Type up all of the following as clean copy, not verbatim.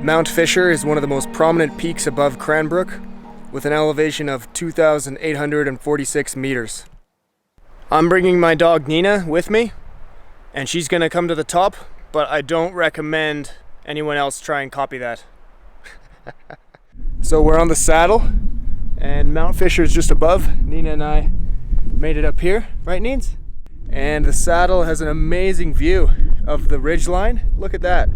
Mount Fisher is one of the most prominent peaks above Cranbrook, with an elevation of 2,846 meters. I'm bringing my dog Nina with me, and she's gonna come to the top, but I don't recommend anyone else try and copy that. So we're on the saddle, and Mount Fisher is just above. Nina and I made it up here, right Neens? And the saddle has an amazing view of the ridgeline. Look at that.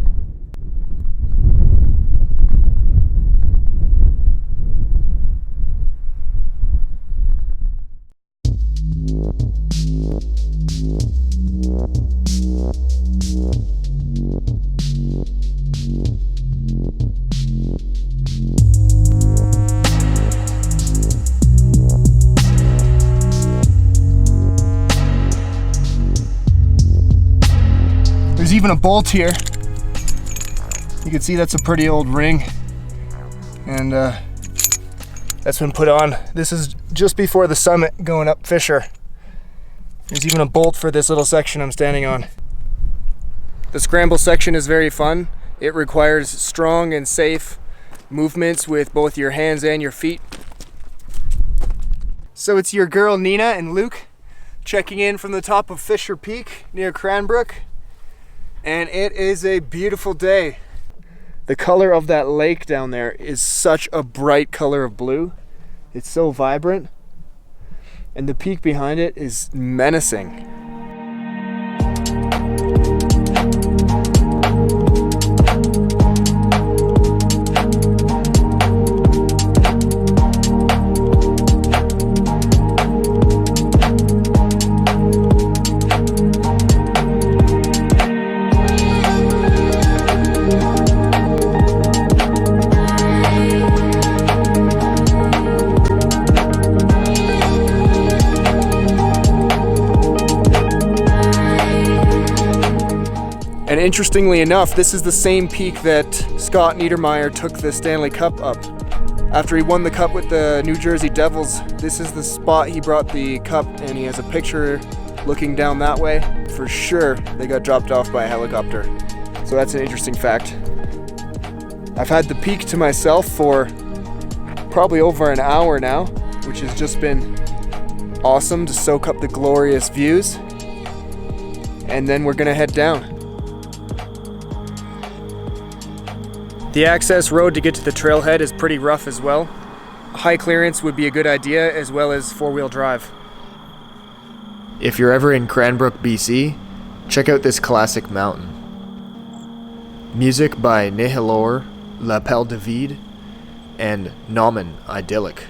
There's even a bolt here. You can see that's a pretty old ring, and that's been put on. This is just before the summit going up Fisher. There's even a bolt for this little section I'm standing on. The Scramble section is very fun. It requires strong and safe movements with both your hands and your feet. So it's your girl Nina and Luke checking in from the top of Fisher Peak near Cranbrook. And it is a beautiful day. The color of that lake down there is such a bright color of blue. It's so vibrant. And the peak behind it is menacing. And interestingly enough, this is the same peak that Scott Niedermayer took the Stanley Cup up. After he won the cup with the New Jersey Devils, this is the spot he brought the cup, and he has a picture looking down that way. For sure, they got dropped off by a helicopter. So that's an interesting fact. I've had the peak to myself for probably over an hour now, which has just been awesome to soak up the glorious views. And then we're gonna head down. The access road to get to the trailhead is pretty rough as well. High clearance would be a good idea, as well as four-wheel drive. If you're ever in Cranbrook, BC, check out this classic mountain. Music by Nihilore, Vide, and Nomyn, Idyllic.